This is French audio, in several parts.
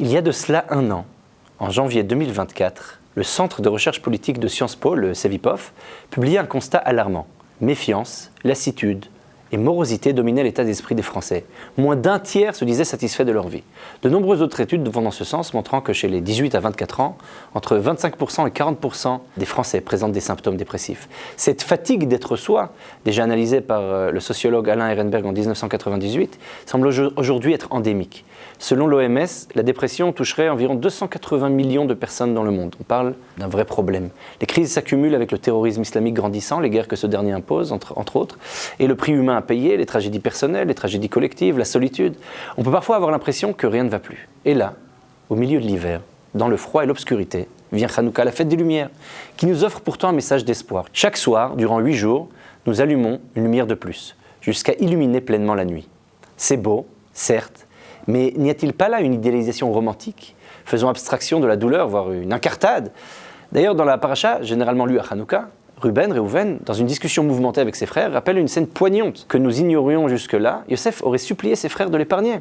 Il y a de cela un an, en janvier 2024, le Centre de recherche politique de Sciences Po, le CEVIPOF, publiait un constat alarmant. Méfiance, lassitude et morosité dominaient l'état d'esprit des Français. Moins d'un tiers se disaient satisfaits de leur vie. De nombreuses autres études vont dans ce sens, montrant que chez les 18 à 24 ans, entre 25% et 40% des Français présentent des symptômes dépressifs. Cette fatigue d'être soi, déjà analysée par le sociologue Alain Ehrenberg en 1998, semble aujourd'hui être endémique. Selon l'OMS, la dépression toucherait environ 280 millions de personnes dans le monde. On parle d'un vrai problème. Les crises s'accumulent avec le terrorisme islamique grandissant, les guerres que ce dernier impose, entre autres, et le prix humain à payer, les tragédies personnelles, les tragédies collectives, la solitude. On peut parfois avoir l'impression que rien ne va plus. Et là, au milieu de l'hiver, dans le froid et l'obscurité, vient Hanouka, la fête des Lumières, qui nous offre pourtant un message d'espoir. Chaque soir, durant 8 jours, nous allumons une lumière de plus, jusqu'à illuminer pleinement la nuit. C'est beau, certes, mais n'y a-t-il pas là une idéalisation romantique, faisant abstraction de la douleur, voire une incartade? D'ailleurs, dans la paracha, généralement lue à Hanouka, Réhouven, dans une discussion mouvementée avec ses frères, rappelle une scène poignante que nous ignorions jusque-là. Yosef aurait supplié ses frères de l'épargner.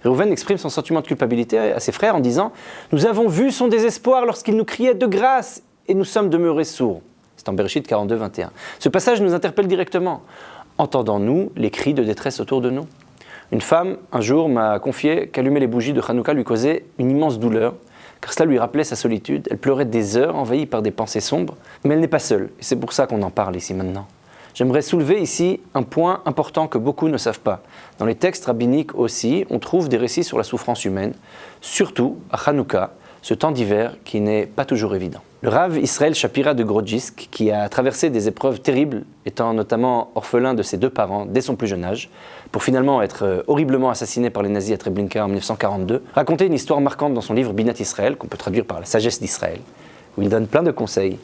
Réhouven exprime son sentiment de culpabilité à ses frères en disant « Nous avons vu son désespoir lorsqu'il nous criait de grâce et nous sommes demeurés sourds. » C'est en Bereshit 42, 21. Ce passage nous interpelle directement. Entendons-nous les cris de détresse autour de nous? Une femme, un jour, m'a confié qu'allumer les bougies de Hanouka lui causait une immense douleur, car cela lui rappelait sa solitude. Elle pleurait des heures, envahie par des pensées sombres, mais elle n'est pas seule, et c'est pour ça qu'on en parle ici maintenant. J'aimerais soulever ici un point important que beaucoup ne savent pas. Dans les textes rabbiniques aussi, on trouve des récits sur la souffrance humaine, surtout à Hanouka, ce temps d'hiver qui n'est pas toujours évident. Le Rav Israël Shapira de Grodjisk, qui a traversé des épreuves terribles, étant notamment orphelin de ses 2 parents dès son plus jeune âge, pour finalement être horriblement assassiné par les nazis à Treblinka en 1942, racontait une histoire marquante dans son livre Binat Israël, qu'on peut traduire par la sagesse d'Israël, où il donne plein de conseils.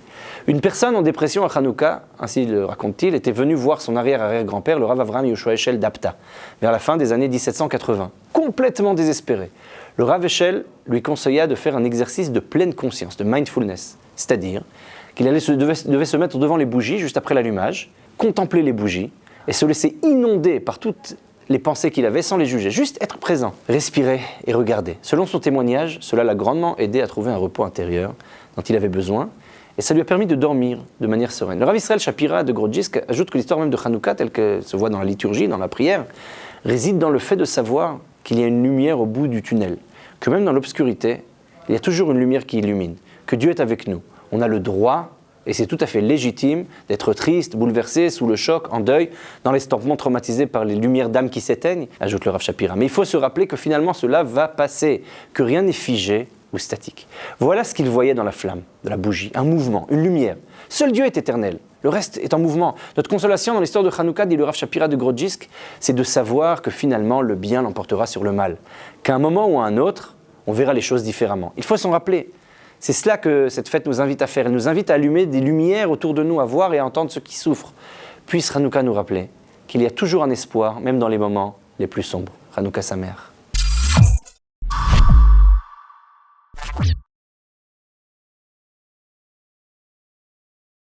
Une personne en dépression à Hanouka, ainsi le raconte-t-il, était venue voir son arrière-arrière-grand-père, le Rav Avraham Yoshua Eshel d'Apta, vers la fin des années 1780, complètement désespéré. Le Rav Eshel lui conseilla de faire un exercice de pleine conscience, de mindfulness, c'est-à-dire qu'il devait se mettre devant les bougies juste après l'allumage, contempler les bougies et se laisser inonder par toutes les pensées qu'il avait sans les juger, juste être présent, respirer et regarder. Selon son témoignage, cela l'a grandement aidé à trouver un repos intérieur dont il avait besoin et ça lui a permis de dormir de manière sereine. Le Rav Israël Shapira de Grodjisk ajoute que l'histoire même de Hanouka, telle que se voit dans la liturgie, dans la prière, réside dans le fait de savoir qu'il y a une lumière au bout du tunnel, que même dans l'obscurité, il y a toujours une lumière qui illumine, que Dieu est avec nous. On a le droit, et c'est tout à fait légitime, d'être triste, bouleversé, sous le choc, en deuil, dans l'estompement traumatisé par les lumières d'âme qui s'éteignent, ajoute le Rav Shapira. Mais il faut se rappeler que finalement cela va passer, que rien n'est figé ou statique. Voilà ce qu'il voyait dans la flamme de la bougie, un mouvement, une lumière. Seul Dieu est éternel, le reste est en mouvement. Notre consolation dans l'histoire de Hanouka, dit le Rav Shapira de Grodjisk, c'est de savoir que finalement le bien l'emportera sur le mal, qu'à un moment ou à un autre, on verra les choses différemment. Il faut s'en rappeler. C'est cela que cette fête nous invite à faire. Elle nous invite à allumer des lumières autour de nous, à voir et à entendre ceux qui souffrent. Puisse Hanouka nous rappeler qu'il y a toujours un espoir, même dans les moments les plus sombres. Hanouka Sameach.